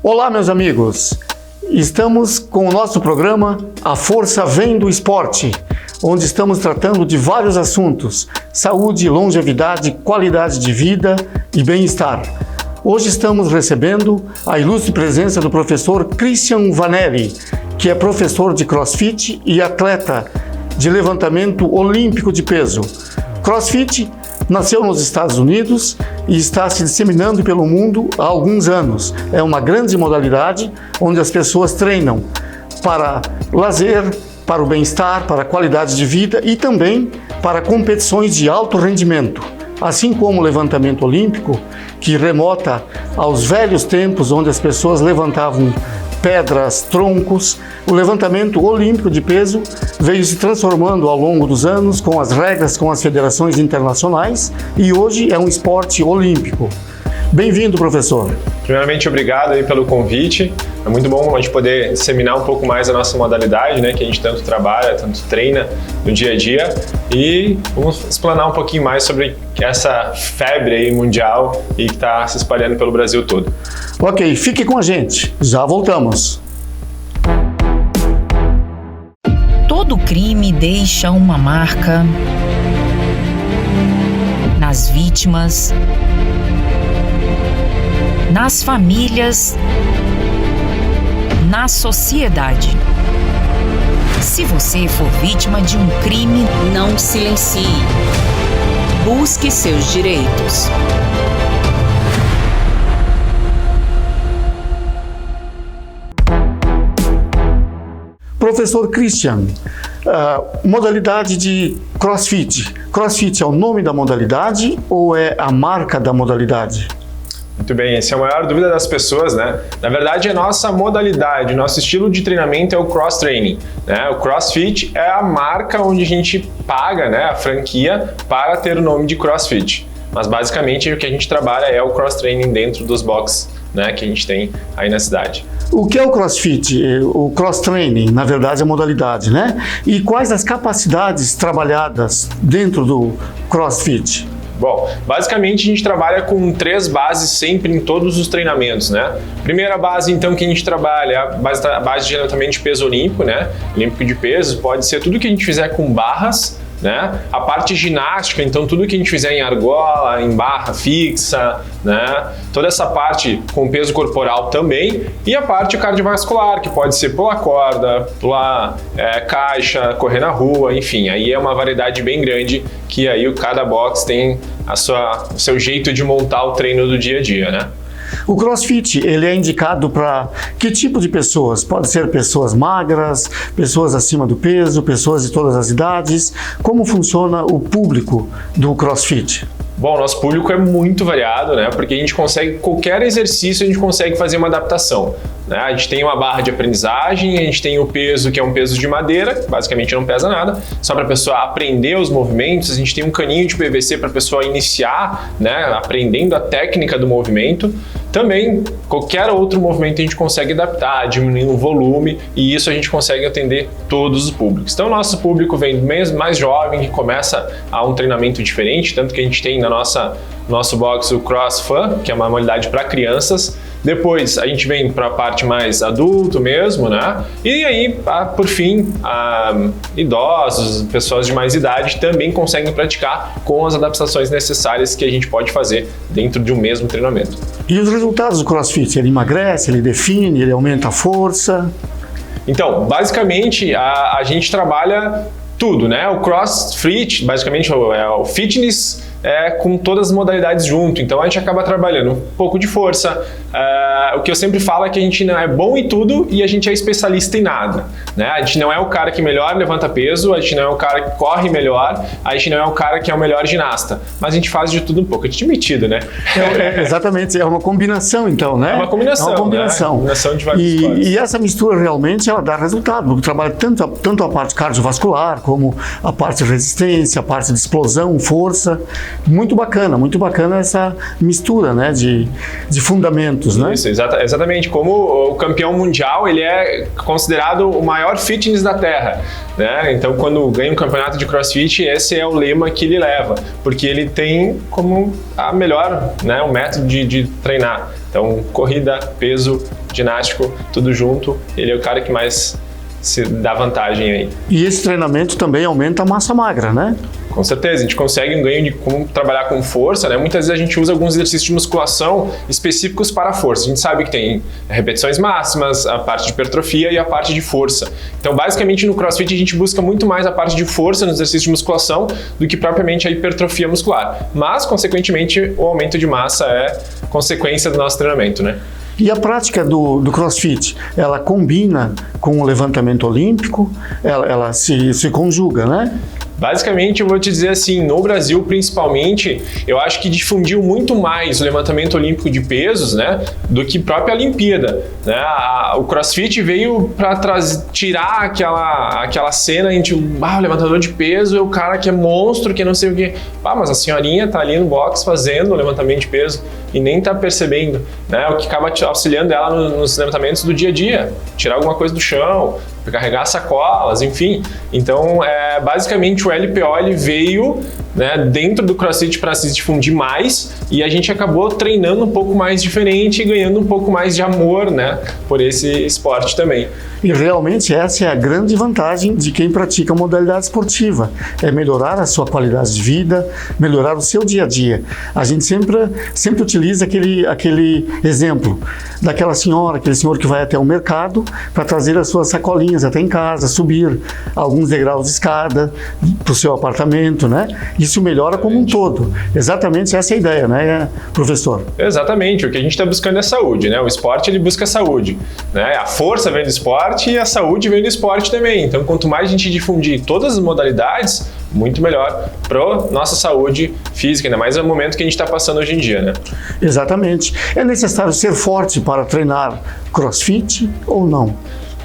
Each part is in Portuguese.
Olá, meus amigos! Estamos com o nosso programa A Força Vem do Esporte, onde estamos tratando de vários assuntos: saúde, longevidade, qualidade de vida e bem-estar. Hoje estamos recebendo a ilustre presença do professor Christian Vanelli, que é professor de CrossFit e atleta de levantamento olímpico de peso. CrossFit nasceu nos Estados Unidos e está se disseminando pelo mundo há alguns anos. É uma grande modalidade onde as pessoas treinam para lazer, para o bem-estar, para a qualidade de vida e também para competições de alto rendimento. Assim como o levantamento olímpico, que remota aos velhos tempos onde as pessoas levantavam pedras, troncos, o levantamento olímpico de peso veio se transformando ao longo dos anos com as regras, com as federações internacionais, e hoje é um esporte olímpico. Bem-vindo, professor. Primeiramente, obrigado aí pelo convite. É muito bom a gente poder disseminar um pouco mais a nossa modalidade, né, que a gente tanto trabalha, tanto treina no dia a dia, e vamos explanar um pouquinho mais sobre essa febre aí mundial e que está se espalhando pelo Brasil todo. Ok, fique com a gente, já voltamos. Todo crime deixa uma marca nas vítimas, nas famílias, na sociedade. Se você for vítima de um crime, não silencie. Busque seus direitos. Professor Christian, modalidade de CrossFit. CrossFit é o nome da modalidade ou é a marca da modalidade? Muito bem, essa é a maior dúvida das pessoas, né? Na verdade, a nossa modalidade, nosso estilo de treinamento é o cross training, né? O CrossFit é a marca onde a gente paga, né, a franquia para ter o nome de CrossFit. Mas basicamente o que a gente trabalha é o cross training dentro dos boxes, né, que a gente tem aí na cidade. O que é o CrossFit? O cross training, na verdade, é a modalidade, né? E quais as capacidades trabalhadas dentro do CrossFit? Bom, basicamente a gente trabalha com 3 bases sempre em todos os treinamentos, né? Primeira base, então, que a gente trabalha é a base de levantamento de peso olímpico, né? Olímpico de peso, pode ser tudo que a gente fizer com barras, né? A parte ginástica, então tudo que a gente fizer em argola, em barra fixa, né? Toda essa parte com peso corporal também, e a parte cardiovascular, que pode ser pular corda, pular caixa, correr na rua, enfim, aí é uma variedade bem grande que aí cada box tem o seu jeito de montar o treino do dia a dia, né? O CrossFit, ele é indicado para que tipo de pessoas? Pode ser pessoas magras, pessoas acima do peso, pessoas de todas as idades. Como funciona o público do CrossFit? Bom, nosso público é muito variado, né? Porque a gente consegue, qualquer exercício a gente consegue fazer uma adaptação, né? A gente tem uma barra de aprendizagem, a gente tem o peso, que é um peso de madeira, que basicamente não pesa nada, só para a pessoa aprender os movimentos. A gente tem um caninho de PVC para a pessoa iniciar, né, aprendendo a técnica do movimento. Também, qualquer outro movimento a gente consegue adaptar, diminuindo o volume, e isso a gente consegue atender todos os públicos. Então, o nosso público vem mais jovem, que começa a um treinamento diferente, tanto que a gente tem nosso box o CrossFun, que é uma modalidade para crianças. Depois a gente vem para a parte mais adulto mesmo, né? E aí, por fim, idosos, pessoas de mais idade também conseguem praticar com as adaptações necessárias que a gente pode fazer dentro de um mesmo treinamento. E os resultados do CrossFit? Ele emagrece, ele define, ele aumenta a força? Então, basicamente, a gente trabalha tudo, né? O CrossFit, basicamente, é o fitness com todas as modalidades junto. Então a gente acaba trabalhando um pouco de força. O que eu sempre falo é que a gente não é bom em tudo e a gente é especialista em nada, né? A gente não é o cara que melhor levanta peso, a gente não é o cara que corre melhor, a gente não é o cara que é o melhor ginasta, mas a gente faz de tudo um pouco. A gente é metido, né? Exatamente, é uma combinação então, né? É uma combinação, né? Combinação de vários esportes. E essa mistura realmente ela dá resultado, porque trabalha tanto a parte cardiovascular como a parte de resistência, a parte de explosão, força. Muito bacana essa mistura, né, de fundamentos, né? Isso, exatamente. Como o campeão mundial, ele é considerado o maior fitness da Terra, né? Então, quando ganha um campeonato de CrossFit, esse é o lema que ele leva, porque ele tem como a melhor, né, o método de treinar. Então, corrida, peso, ginástico, tudo junto, ele é o cara que mais se dá vantagem aí. E esse treinamento também aumenta a massa magra, né? Com certeza, a gente consegue um ganho de como trabalhar com força, né? Muitas vezes a gente usa alguns exercícios de musculação específicos para a força. A gente sabe que tem repetições máximas, a parte de hipertrofia e a parte de força. Então, basicamente, no CrossFit a gente busca muito mais a parte de força nos exercícios de musculação do que propriamente a hipertrofia muscular. Mas, consequentemente, o aumento de massa é consequência do nosso treinamento, né? E a prática do CrossFit, ela combina com o levantamento olímpico, ela se conjuga, né? Basicamente, eu vou te dizer assim, no Brasil principalmente, eu acho que difundiu muito mais o levantamento olímpico de pesos, né, do que a própria Olimpíada, né? O CrossFit veio para tirar aquela cena entre o levantador de peso é o cara que é monstro, que não sei o quê. Mas a senhorinha tá ali no box fazendo o levantamento de peso e nem tá percebendo, né? O que acaba auxiliando ela nos levantamentos do dia a dia, tirar alguma coisa do chão, carregar sacolas, enfim. Então, basicamente o LPO ele veio, né, dentro do CrossFit para se difundir mais e a gente acabou treinando um pouco mais diferente e ganhando um pouco mais de amor, né, por esse esporte também. E realmente essa é a grande vantagem de quem pratica a modalidade esportiva, é melhorar a sua qualidade de vida, melhorar o seu dia a dia. A gente sempre utiliza aquele exemplo daquela senhora, aquele senhor que vai até o mercado para trazer as suas sacolinhas até em casa, subir alguns degraus de escada para o seu apartamento, né? Isso melhora como um todo. Exatamente essa é a ideia, né, professor? Exatamente, o que a gente está buscando é saúde, né? O esporte ele busca saúde, né? A força vem do esporte e a saúde vem do esporte também. Então, quanto mais a gente difundir todas as modalidades, muito melhor para nossa saúde física, ainda mais no momento que a gente está passando hoje em dia, né? Exatamente. É necessário ser forte para treinar CrossFit ou não?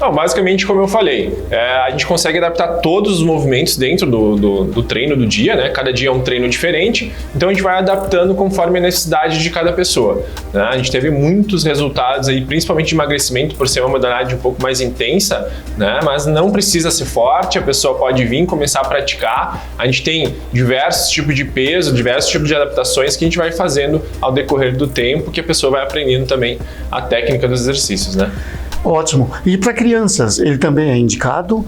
Não, basicamente, como eu falei, a gente consegue adaptar todos os movimentos dentro do treino do dia, né? Cada dia é um treino diferente, então a gente vai adaptando conforme a necessidade de cada pessoa, né? A gente teve muitos resultados aí, principalmente de emagrecimento, por ser uma modalidade um pouco mais intensa, né? Mas não precisa ser forte, a pessoa pode vir começar a praticar. A gente tem diversos tipos de peso, diversos tipos de adaptações que a gente vai fazendo ao decorrer do tempo, que a pessoa vai aprendendo também a técnica dos exercícios, né? Ótimo. E para crianças, ele também é indicado?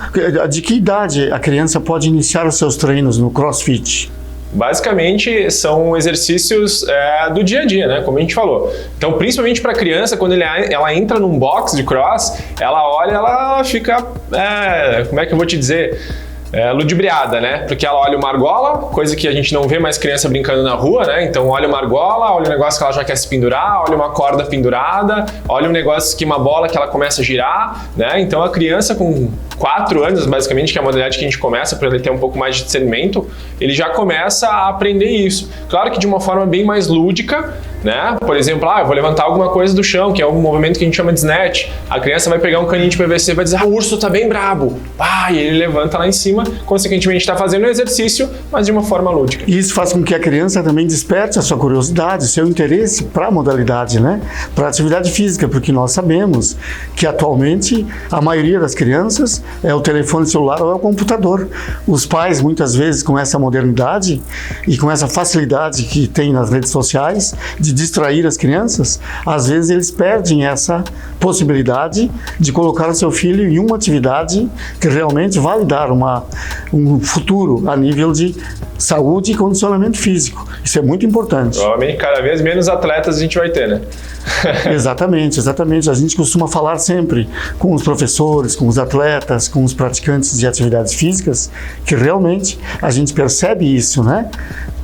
De que idade a criança pode iniciar os seus treinos no CrossFit? Basicamente, são exercícios do dia a dia, né? Como a gente falou. Então, principalmente para a criança, quando ela entra num box de cross, ela olha, ela fica, como é que eu vou te dizer? Ludibriada, né? Porque ela olha uma argola, coisa que a gente não vê mais criança brincando na rua, né? Então olha uma argola, olha um negócio que ela já quer se pendurar, olha uma corda pendurada, olha um negócio que uma bola que ela começa a girar, né? Então a criança com 4 anos, basicamente, que é a modalidade que a gente começa para ele ter um pouco mais de discernimento, ele já começa a aprender isso. Claro que de uma forma bem mais lúdica, né? Por exemplo, eu vou levantar alguma coisa do chão, que é um movimento que a gente chama de snatch. A criança vai pegar um caninho de PVC e vai dizer, o urso tá bem brabo. E ele levanta lá em cima, consequentemente está fazendo o exercício, mas de uma forma lúdica. E isso faz com que a criança também desperte a sua curiosidade, seu interesse para a modalidade, né? Para a atividade física, porque nós sabemos que atualmente a maioria das crianças é o telefone celular ou é o computador. Os pais, muitas vezes, com essa modernidade e com essa facilidade que tem nas redes sociais de distrair as crianças, às vezes eles perdem essa possibilidade de colocar o seu filho em uma atividade que realmente vai dar um futuro a nível de saúde e condicionamento físico. Isso é muito importante. Provavelmente cada vez menos atletas a gente vai ter, né? Exatamente. A gente costuma falar sempre com os professores, com os atletas, com os praticantes de atividades físicas, que realmente a gente percebe isso, né?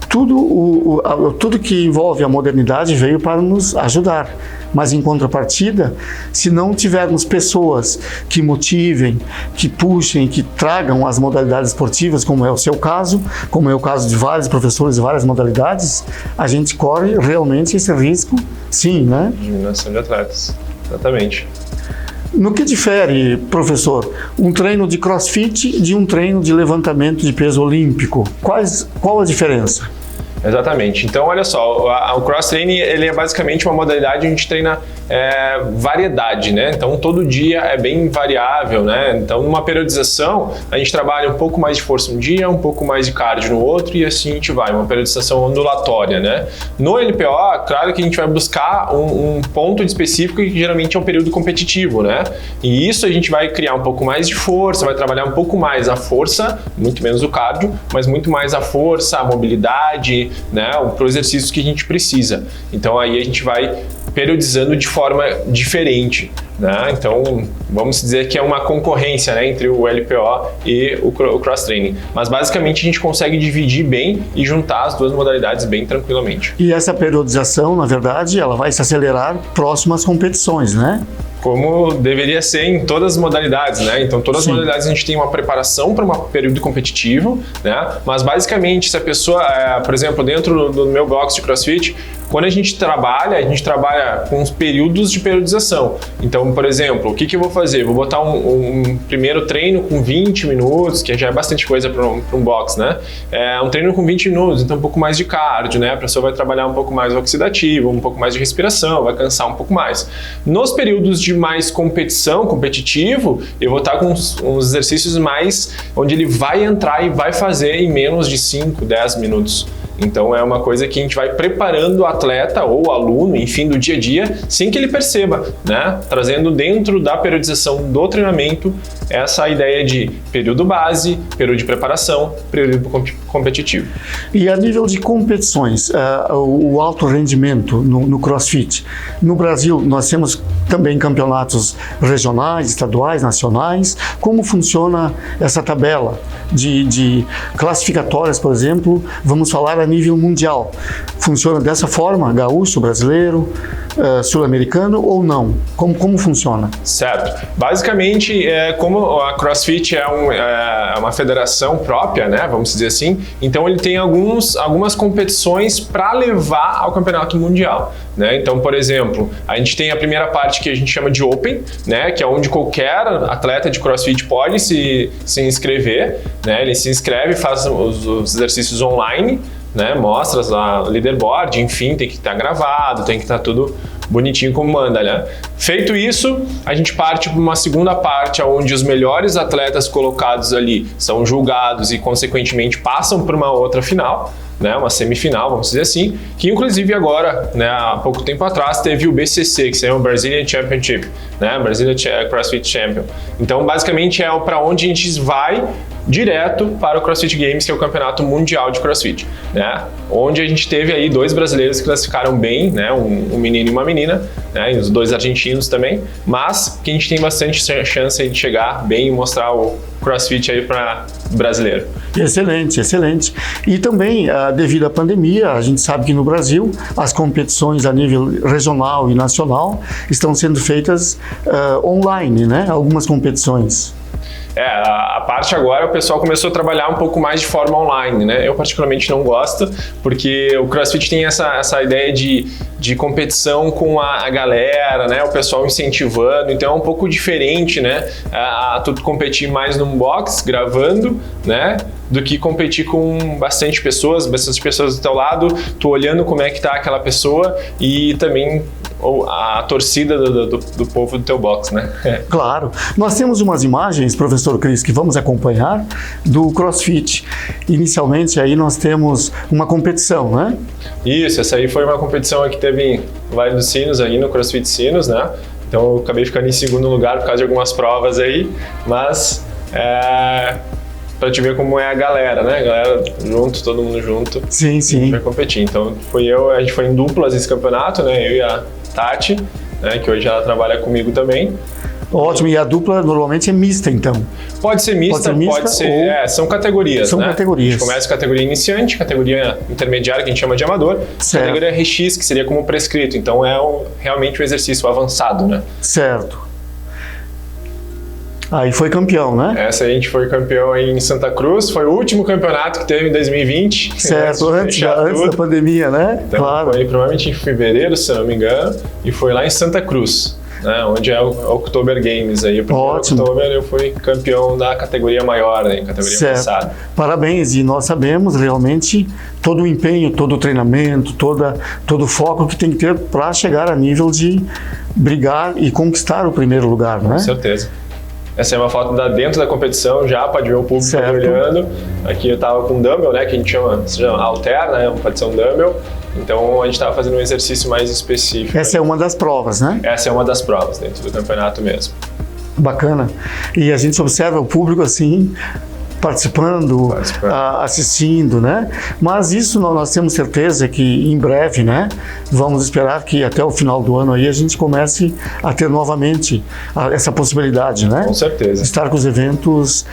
Tudo que envolve a modernidade veio para nos ajudar, mas em contrapartida, se não tivermos pessoas que motivem, que puxem, que tragam as modalidades esportivas, como é o seu caso, como é o caso de vários professores de várias modalidades, a gente corre realmente esse risco, sim, né? Diminuição de atletas, exatamente. No que difere, professor, um treino de CrossFit de um treino de levantamento de peso olímpico? Qual a diferença? Exatamente. Então, olha só, o cross-training ele é basicamente uma modalidade onde a gente treina variedade, né? Então, todo dia é bem variável, né? Então, numa periodização, a gente trabalha um pouco mais de força um dia, um pouco mais de cardio no outro e assim a gente vai, uma periodização ondulatória, né? No LPO, claro que a gente vai buscar um ponto específico que geralmente é um período competitivo, né? E isso a gente vai criar um pouco mais de força, vai trabalhar um pouco mais a força, muito menos o cardio, mas muito mais a força, a mobilidade, né? Para os exercícios que a gente precisa. Então aí a gente vai periodizando de forma diferente, né? Então vamos dizer que é uma concorrência, né, entre o LPO e o cross-training, mas basicamente a gente consegue dividir bem e juntar as duas modalidades bem tranquilamente. E essa periodização, na verdade, ela vai se acelerar próximo às competições, né? Como deveria ser em todas as modalidades, né? Então, todas as Sim. modalidades a gente tem uma preparação para um período competitivo, né? Mas, basicamente, se a pessoa, por exemplo, dentro do meu box de CrossFit, quando a gente trabalha com os períodos de periodização. Então, por exemplo, o que eu vou fazer? Vou botar um primeiro treino com 20 minutos, que já é bastante coisa para um box, né? Um treino com 20 minutos, então um pouco mais de cardio, né? A pessoa vai trabalhar um pouco mais oxidativo, um pouco mais de respiração, vai cansar um pouco mais. Nos períodos de mais competitivo, eu vou estar com uns exercícios mais onde ele vai entrar e vai fazer em menos de 5, 10 minutos. Então é uma coisa que a gente vai preparando o atleta ou o aluno, enfim, do dia a dia, sem que ele perceba, né? Trazendo dentro da periodização do treinamento essa ideia de período base, período de preparação, período competitivo. E a nível de competições, o alto rendimento no CrossFit, no Brasil nós temos também campeonatos regionais, estaduais, nacionais. Como funciona essa tabela de classificatórias, por exemplo, vamos falar a nível mundial? Funciona dessa forma, gaúcho, brasileiro, sul-americano ou não? Como funciona? Certo. Basicamente, como a CrossFit é uma federação própria, né, vamos dizer assim, então ele tem algumas competições para levar ao campeonato mundial, né? Então, por exemplo, a gente tem a primeira parte que a gente chama de Open, né, que é onde qualquer atleta de CrossFit pode se inscrever, né? Ele se inscreve, faz os exercícios online, né? Mostra lá o leaderboard, enfim, tem que estar gravado, tem que estar tudo bonitinho como manda, né? Feito isso, a gente parte para uma segunda parte onde os melhores atletas colocados ali são julgados e, consequentemente, passam para uma outra final, né? Uma semifinal, vamos dizer assim, que inclusive agora, né, há pouco tempo atrás, teve o BCC, que se chama Brazilian Championship, né? Brazilian CrossFit Champion. Então, basicamente, é para onde a gente vai direto para o CrossFit Games, que é o campeonato mundial de CrossFit, né? Onde a gente teve aí 2 brasileiros que classificaram bem, né? Um menino e uma menina, né? E os 2 argentinos também, mas que a gente tem bastante chance de chegar bem e mostrar o CrossFit aí para brasileiro. Excelente, excelente. E também, devido à pandemia, a gente sabe que no Brasil as competições a nível regional e nacional estão sendo feitas online, né? Algumas competições. A parte agora o pessoal começou a trabalhar um pouco mais de forma online, né? Eu particularmente não gosto, porque o CrossFit tem essa ideia de competição com a galera, né? O pessoal incentivando, então é um pouco diferente, né? Tu competir mais num box, gravando, né? Do que competir com bastante pessoas do teu lado, tu olhando como é que tá aquela pessoa e também a torcida do povo do teu box, né? Claro. Nós temos umas imagens, professor Cris, que vamos acompanhar do CrossFit. Inicialmente aí nós temos uma competição, né? Isso, essa aí foi uma competição que teve em Vale dos Sinos, aí no CrossFit Sinos, né? Então eu acabei ficando em segundo lugar por causa de algumas provas aí, mas para te ver como é a galera, né? A galera junto, todo mundo junto. Sim, sim. A gente vai competir. Então a gente foi em duplas esse campeonato, né? Eu e a Tati, né? Que hoje ela trabalha comigo também. Ótimo, e a dupla normalmente é mista, então? Pode ser mista, pode ser são categorias, são, né? categorias. A gente começa com categoria iniciante, categoria intermediária, que a gente chama de amador, certo. Categoria RX, que seria como prescrito, então é realmente um exercício avançado, né? Certo. Aí foi campeão, né? Essa aí a gente foi campeão aí em Santa Cruz, foi o último campeonato que teve em 2020. Certo, antes da pandemia, né? Então, claro. Foi provavelmente em fevereiro, se eu não me engano, e foi lá em Santa Cruz. né, onde é o Oktober Games aí. Porque Ótimo. no Oktober eu fui campeão da categoria maior, né, categoria avançada. Parabéns, e nós sabemos realmente todo o empenho, todo o treinamento, todo o foco que tem que ter para chegar a nível de brigar e conquistar o primeiro lugar, né? Com certeza. Essa é uma foto dentro da competição, já pode ver o público olhando. Aqui eu estava com dumbbell, né, que a gente chama halter, né, pode ser um dumbbell. Então a gente estava fazendo um exercício mais específico. Essa é uma das provas, né? Essa é uma das provas dentro do campeonato mesmo. Bacana. E a gente observa o público assim, participando. Assistindo, né? Mas isso nós temos certeza que em breve, né? Vamos esperar que até o final do ano aí a gente comece a ter novamente essa possibilidade, né? Com certeza. Estar com os eventos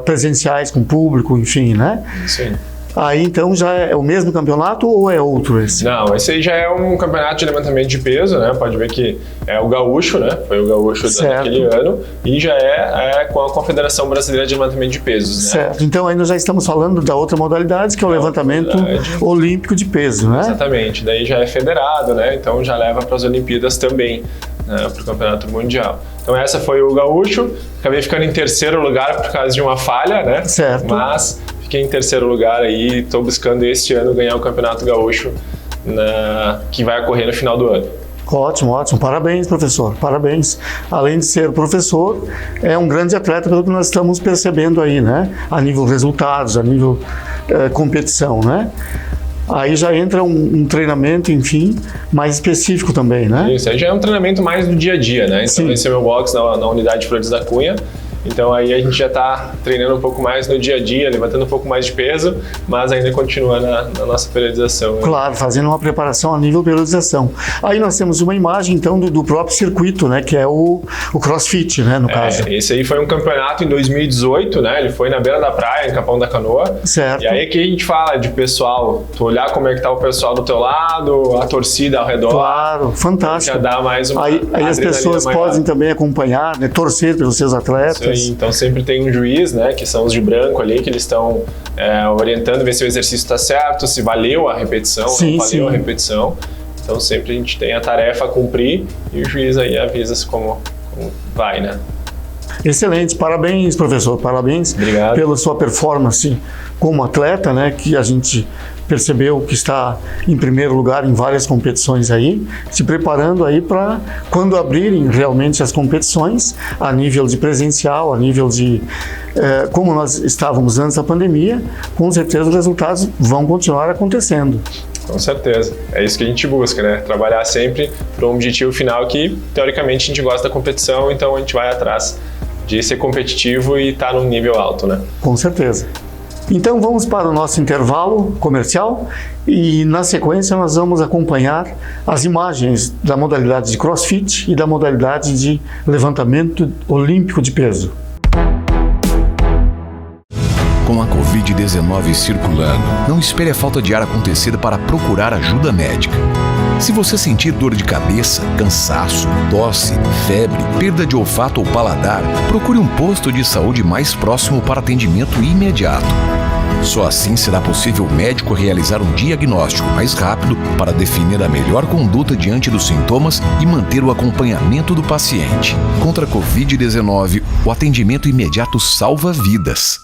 presenciais, com o público, enfim, né? Sim. Aí então já é o mesmo campeonato ou é outro esse? Não, esse aí já é um campeonato de levantamento de peso, né? Pode ver que é o gaúcho, né? Foi o gaúcho daquele ano e já é com a Confederação Brasileira de Levantamento de Pesos, né? Certo. Então aí nós já estamos falando da outra modalidade, que é o levantamento olímpico de peso, né? Exatamente. Daí já é federado, né? Então já leva para as Olimpíadas também, né? Para o Campeonato Mundial. Então essa foi o gaúcho. Acabei ficando em terceiro lugar por causa de uma falha, né? Certo. Mas fiquei em terceiro lugar aí, estou buscando este ano ganhar o Campeonato Gaúcho que vai ocorrer no final do ano. Ótimo, ótimo. Parabéns, professor. Parabéns. Além de ser professor, é um grande atleta pelo que nós estamos percebendo aí, né? A nível resultados, a nível competição, né? Aí já entra um treinamento, enfim, mais específico também, né? Isso, aí já é um treinamento mais do dia a dia, né? Então Sim. esse é o meu box na unidade de Flores da Cunha. Então aí a gente já está treinando um pouco mais no dia a dia, levantando um pouco mais de peso, mas ainda continua na nossa periodização. Claro, fazendo uma preparação a nível periodização. Aí nós temos uma imagem então do próprio circuito, né, que é o CrossFit, né, no caso. Esse aí foi um campeonato em 2018, né, ele foi na beira da praia, em Capão da Canoa. Certo. E aí que a gente fala de pessoal, tu olhar como é que tá o pessoal do teu lado, a torcida ao redor. Claro, fantástico. Já dá mais uma Aí as pessoas maior. podem também acompanhar, né, torcer pelos seus atletas. Então sempre tem um juiz, né, que são os de branco ali, que eles estão orientando, ver se o exercício está certo, se valeu a repetição, sim, não valeu sim. a repetição. Então sempre a gente tem a tarefa a cumprir e o juiz aí avisa como vai, né? Excelente, parabéns, professor, parabéns. Obrigado. Pela sua performance como atleta, né, que a gente percebeu que está em primeiro lugar em várias competições aí, se preparando aí para quando abrirem realmente as competições a nível de presencial, a nível de como nós estávamos antes da pandemia, com certeza os resultados vão continuar acontecendo. Com certeza. É isso que a gente busca, né? Trabalhar sempre para um objetivo final que, teoricamente, a gente gosta da competição, então a gente vai atrás de ser competitivo e estar num nível alto, né? Com certeza. Então vamos para o nosso intervalo comercial e na sequência nós vamos acompanhar as imagens da modalidade de CrossFit e da modalidade de levantamento olímpico de peso. Com a Covid-19 circulando, não espere a falta de ar acontecer para procurar ajuda médica. Se você sentir dor de cabeça, cansaço, tosse, febre, perda de olfato ou paladar, procure um posto de saúde mais próximo para atendimento imediato. Só assim será possível o médico realizar um diagnóstico mais rápido para definir a melhor conduta diante dos sintomas e manter o acompanhamento do paciente. Contra a Covid-19, o atendimento imediato salva vidas.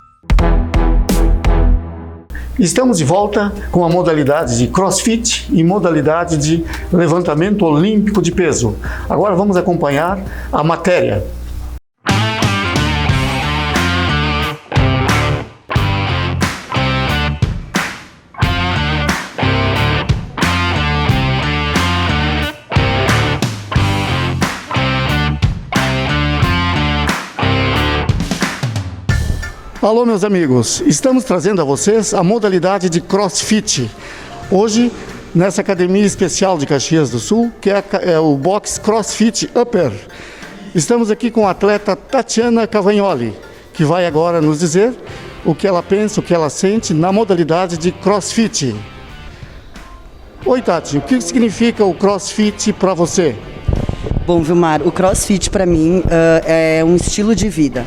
Estamos de volta com a modalidade de CrossFit e modalidade de levantamento olímpico de peso. Agora vamos acompanhar a matéria. Alô, meus amigos, estamos trazendo a vocês a modalidade de CrossFit. Hoje, nessa academia especial de Caxias do Sul, que é o box CrossFit Upper. Estamos aqui com a atleta Tatiana Cavagnoli, que vai agora nos dizer o que ela pensa, o que ela sente na modalidade de CrossFit. Oi, Tati, o que significa o CrossFit para você? Bom, Vilmar, o CrossFit para mim é um estilo de vida.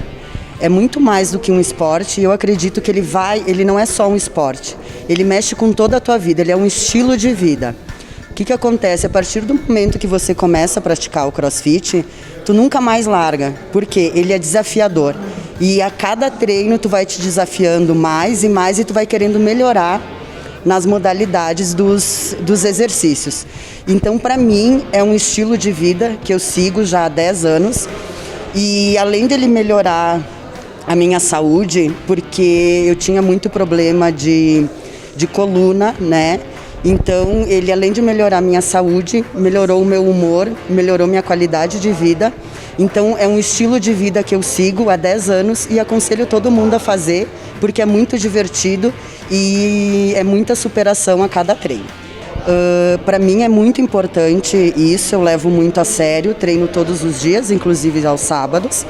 É muito mais do que um esporte e eu acredito que ele não é só um esporte. Ele mexe com toda a tua vida, ele é um estilo de vida. que acontece? A partir do momento que você começa a praticar o CrossFit, tu nunca mais larga, porque ele é desafiador. E a cada treino tu vai te desafiando mais e mais e tu vai querendo melhorar nas modalidades dos exercícios. Então, para mim, é um estilo de vida que eu sigo já há 10 anos. E além dele melhorar a minha saúde, porque eu tinha muito problema de coluna, né? Então, ele além de melhorar a minha saúde, melhorou o meu humor, melhorou minha qualidade de vida. Então, é um estilo de vida que eu sigo há 10 anos e aconselho todo mundo a fazer, porque é muito divertido e é muita superação a cada treino. Para mim é muito importante isso, eu levo muito a sério, treino todos os dias, inclusive aos sábados.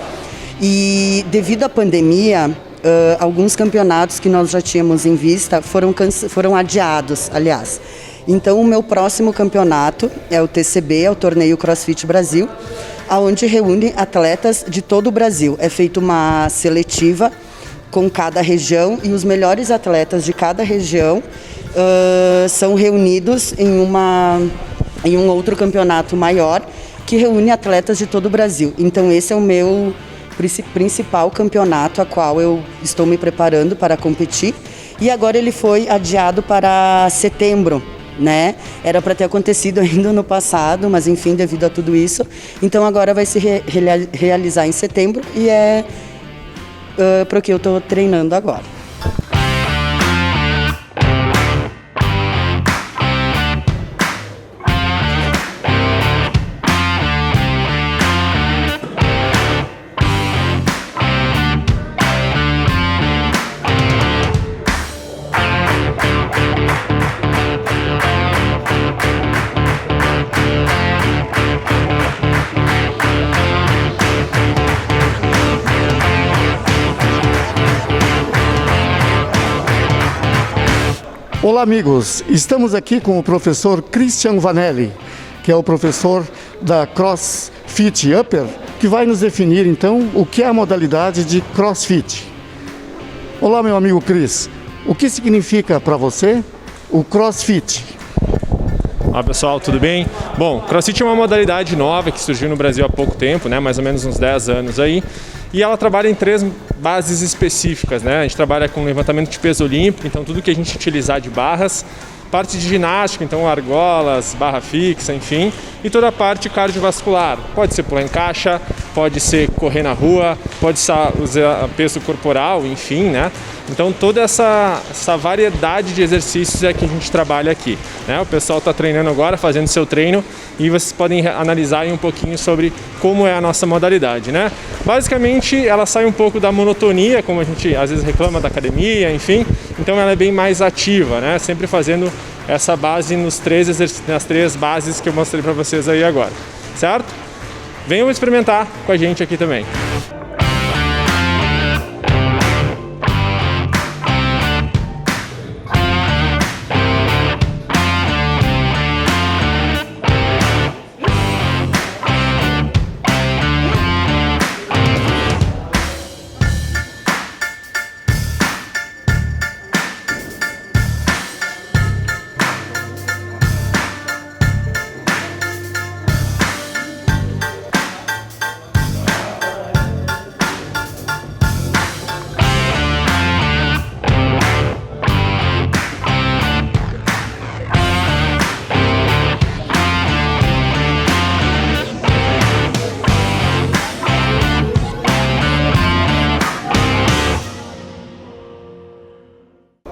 E devido à pandemia, alguns campeonatos que nós já tínhamos em vista foram adiados, aliás. Então o meu próximo campeonato é o TCB, é o Torneio CrossFit Brasil, onde reúne atletas de todo o Brasil. É feita uma seletiva com cada região e os melhores atletas de cada região são reunidos em um outro campeonato maior que reúne atletas de todo o Brasil. Então esse é o meu principal campeonato a qual eu estou me preparando para competir, e agora ele foi adiado para setembro, né? Era para ter acontecido ainda no passado, mas enfim, devido a tudo isso, então agora vai se realizar em setembro e é para o que eu estou treinando agora. Olá amigos, estamos aqui com o professor Christian Vanelli, que é o professor da CrossFit Upper, que vai nos definir então o que é a modalidade de CrossFit. Olá meu amigo Chris, o que significa para você o CrossFit? Olá pessoal, tudo bem? Bom, CrossFit é uma modalidade nova que surgiu no Brasil há pouco tempo, né? Mais ou menos uns 10 anos aí. E ela trabalha em 3 bases específicas, né? A gente trabalha com levantamento de peso olímpico, então tudo que a gente utilizar de barras, parte de ginástica, então argolas, barra fixa, enfim, e toda a parte cardiovascular. Pode ser pular em caixa, pode ser correr na rua, pode usar peso corporal, enfim, né? Então toda essa variedade de exercícios é que a gente trabalha aqui, né? O pessoal está treinando agora, fazendo seu treino, e vocês podem analisar aí um pouquinho sobre como é a nossa modalidade, né? Basicamente ela sai um pouco da monotonia, como a gente às vezes reclama da academia, enfim, então ela é bem mais ativa, né? Sempre fazendo essa base nas 3 bases que eu mostrei para vocês aí agora, certo? Venham experimentar com a gente aqui também.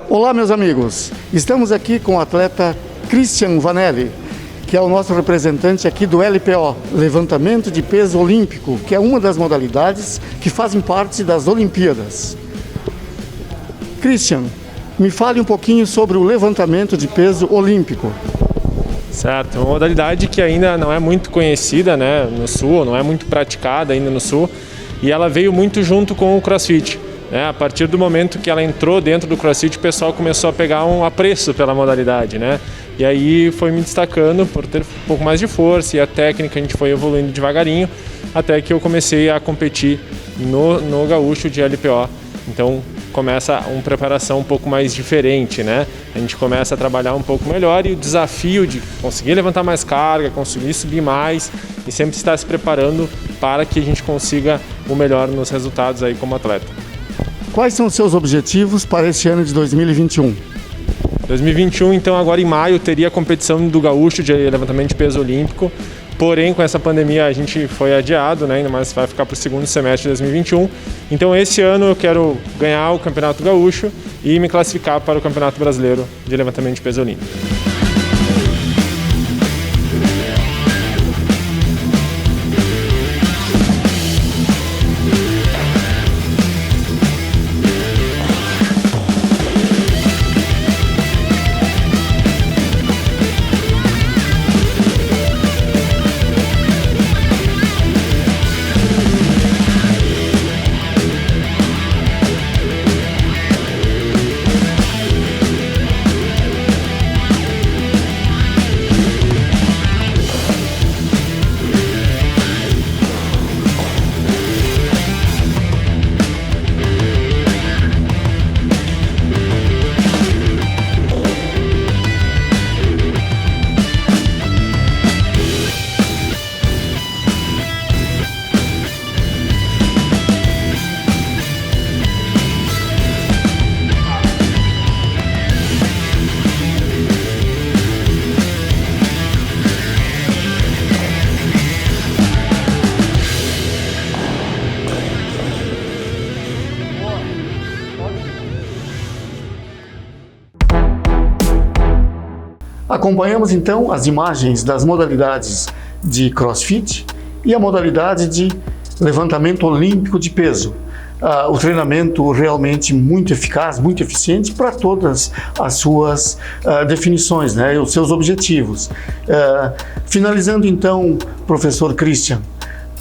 Olá meus amigos, estamos aqui com o atleta Christian Vanelli, que é o nosso representante aqui do LPO, Levantamento de Peso Olímpico, que é uma das modalidades que fazem parte das Olimpíadas. Christian, me fale um pouquinho sobre o levantamento de peso olímpico. Certo, é uma modalidade que ainda não é muito conhecida, né, no Sul, não é muito praticada ainda no Sul, e ela veio muito junto com o CrossFit. A partir do momento que ela entrou dentro do CrossFit, o pessoal começou a pegar um apreço pela modalidade, né? E aí foi me destacando por ter um pouco mais de força, e a técnica a gente foi evoluindo devagarinho, até que eu comecei a competir no gaúcho de LPO. Então começa uma preparação um pouco mais diferente, né? A gente começa a trabalhar um pouco melhor e o desafio de conseguir levantar mais carga, conseguir subir mais e sempre estar se preparando para que a gente consiga o melhor nos resultados aí como atleta. Quais são os seus objetivos para este ano de 2021? 2021, então, agora em maio, teria a competição do Gaúcho de levantamento de peso olímpico. Porém, com essa pandemia, a gente foi adiado, né? Ainda mais vai ficar para o segundo semestre de 2021. Então, esse ano eu quero ganhar o Campeonato Gaúcho e me classificar para o Campeonato Brasileiro de levantamento de peso olímpico. Acompanhamos então as imagens das modalidades de CrossFit e a modalidade de levantamento olímpico de peso. O treinamento realmente muito eficaz, muito eficiente para todas as suas definições, né, e os seus objetivos. Finalizando então, professor Christian,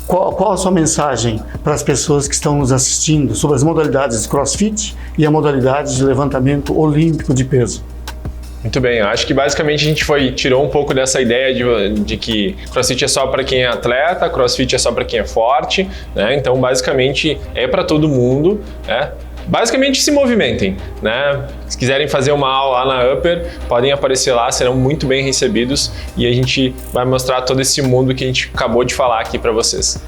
qual a sua mensagem para as pessoas que estão nos assistindo sobre as modalidades de CrossFit e a modalidade de levantamento olímpico de peso? Muito bem, eu acho que basicamente a gente tirou um pouco dessa ideia de que CrossFit é só para quem é atleta, CrossFit é só para quem é forte, né? Então basicamente é para todo mundo, né? Basicamente se movimentem, né? Se quiserem fazer uma aula lá na Upper, podem aparecer lá, serão muito bem recebidos e a gente vai mostrar todo esse mundo que a gente acabou de falar aqui para vocês.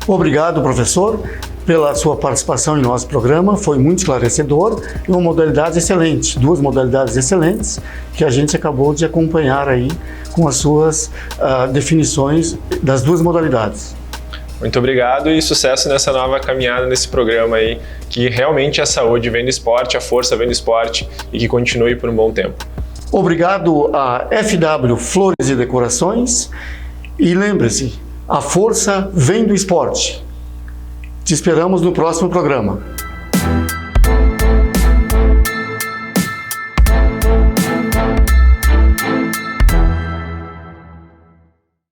Obrigado, professor, pela sua participação em nosso programa, foi muito esclarecedor e uma modalidade excelente, duas modalidades excelentes que a gente acabou de acompanhar aí com as suas definições das duas modalidades. Muito obrigado e sucesso nessa nova caminhada nesse programa aí, que realmente a saúde vem do esporte, a força vem do esporte e que continue por um bom tempo. Obrigado a FW Flores e Decorações e lembre-se, a força vem do esporte. Te esperamos no próximo programa.